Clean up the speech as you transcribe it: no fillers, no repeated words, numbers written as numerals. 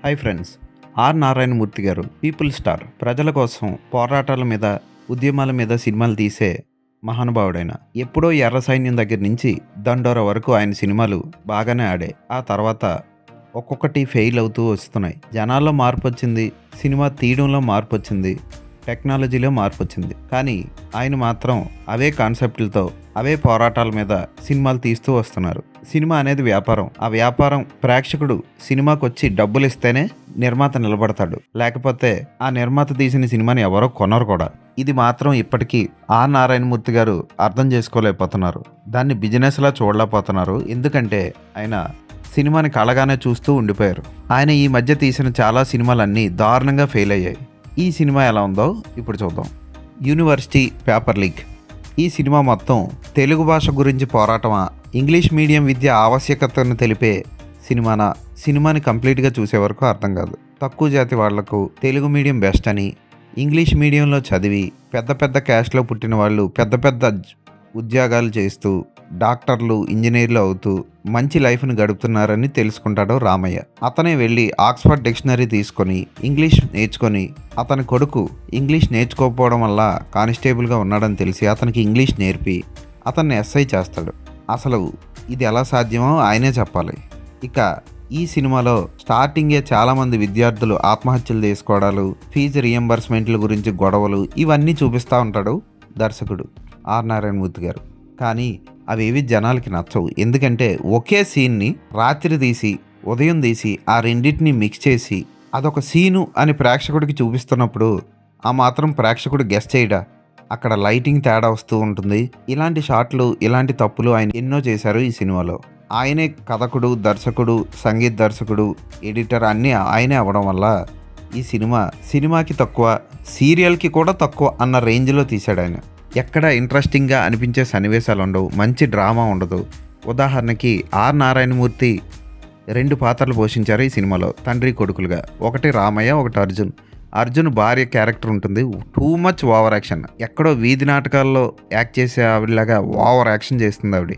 Hi friends. Are Narayanamurthy గారు people star. ప్రజల కోసం పోరాటాల మీద, ఉద్యమాల మీద సినిమాలు తీసే మహానుభావుడైన. ఎప్పుడో ఎర్ర సైన్యం దగ్గర నుంచి దండోర వరకు ఆయన సినిమాలు బాగానే ఆడాయి. ఆ తర్వాత ఒక్కొక్కటి ఫెయిల్ అవుతూ వస్తున్నాయి. జనాల్లో మార్పు వచ్చింది, సినిమా తీయడంలో మార్పు వచ్చింది, టెక్నాలజీలో మార్పు వచ్చింది. కానీ ఆయన మాత్రం అవే కాన్సెప్ట్లతో, అవే పోరాటాల మీద సినిమాలు తీస్తూ వస్తున్నారు. సినిమా అనేది వ్యాపారం. ఆ వ్యాపారం ప్రేక్షకుడు సినిమాకి వచ్చి డబ్బులు ఇస్తేనే నిర్మాత నిలబడతాడు. లేకపోతే ఆ నిర్మాత తీసిన సినిమాని ఎవరో కొనరు కూడా. ఇది మాత్రం ఇప్పటికీ ఆర్ నారాయణమూర్తి గారు అర్థం చేసుకోలేకపోతున్నారు. దాన్ని బిజినెస్లా చూడలేకపోతున్నారు. ఎందుకంటే ఆయన సినిమాని కళగానే చూస్తూ ఉండిపోయారు. ఆయన ఈ మధ్య తీసిన చాలా సినిమాలన్నీ దారుణంగా ఫెయిల్ అయ్యాయి. ఈ సినిమా ఎలా ఉందో ఇప్పుడు చూద్దాం. University paper leak. ఈ సినిమా మొత్తం తెలుగు భాష గురించి పోరాటమా, ఇంగ్లీష్ మీడియం విద్య ఆవశ్యకతను తెలిపే సినిమానా? సినిమాని కంప్లీట్గా చూసే వరకు అర్థం కాదు. తక్కువ జాతి వాళ్లకు తెలుగు మీడియం బెస్ట్ అని, ఇంగ్లీష్ మీడియంలో చదివి పెద్ద పెద్ద క్యాస్ట్లో పుట్టిన వాళ్ళు పెద్ద పెద్ద ఉద్యోగాలు చేస్తూ డాక్టర్లు, ఇంజనీర్లు అవుతూ మంచి లైఫ్ని గడుపుతున్నారని తెలుసుకుంటాడు రామయ్య. అతనే వెళ్ళి ఆక్స్ఫర్డ్ డిక్షనరీ తీసుకొని ఇంగ్లీష్ నేర్చుకొని, అతని కొడుకు ఇంగ్లీష్ నేర్చుకోకపోవడం వల్ల కానిస్టేబుల్గా ఉన్నాడని తెలిసి అతనికి ఇంగ్లీష్ నేర్పి అతన్ని ఎస్ఐ చేస్తాడు. అసలు ఇది ఎలా సాధ్యమో ఆయనే చెప్పాలి. ఇక ఈ సినిమాలో స్టార్టింగే చాలామంది విద్యార్థులు ఆత్మహత్యలు చేసుకోవడాలు, ఫీజు రియంబర్స్మెంట్ల గురించి గొడవలు, ఇవన్నీ చూపిస్తూ ఉంటాడు దర్శకుడు ఆర్ నారాయణమూర్తి గారు. కానీ అవేవి జనాలకి నచ్చవు. ఎందుకంటే ఒకే సీన్ని రాత్రి తీసి, ఉదయం తీసి, ఆ రెండింటిని మిక్స్ చేసి అదొక సీను అని ప్రేక్షకుడికి చూపిస్తున్నప్పుడు ఆ మాత్రం ప్రేక్షకుడు గెస్ చేయడా? అక్కడ లైటింగ్ తేడా వస్తూ ఉంటుంది. ఇలాంటి షాట్లు, ఇలాంటి తప్పులు ఆయన ఎన్నో చేశారు ఈ సినిమాలో. ఆయనే కథకుడు, దర్శకుడు, సంగీత దర్శకుడు, ఎడిటర్ అన్నీ ఆయనే అవ్వడం వల్ల ఈ సినిమాకి తక్కువ, సీరియల్కి కూడా తక్కువ అన్న రేంజ్లో తీశాడు ఆయన. ఎక్కడ ఇంట్రెస్టింగ్గా అనిపించే సన్నివేశాలు ఉండవు, మంచి డ్రామా ఉండదు. ఉదాహరణకి ఆర్ నారాయణమూర్తి 2 పాత్రలు పోషించారు ఈ సినిమాలో తండ్రి కొడుకులుగా. ఒకటి రామయ్య, ఒకటి అర్జున్. అర్జున్ భార్య క్యారెక్టర్ ఉంటుంది. Too much over action. ఎక్కడో వీధి నాటకాల్లో యాక్ట్ చేసే ఆవిడలాగా ఓవర్ యాక్షన్ చేస్తుంది ఆవిడ.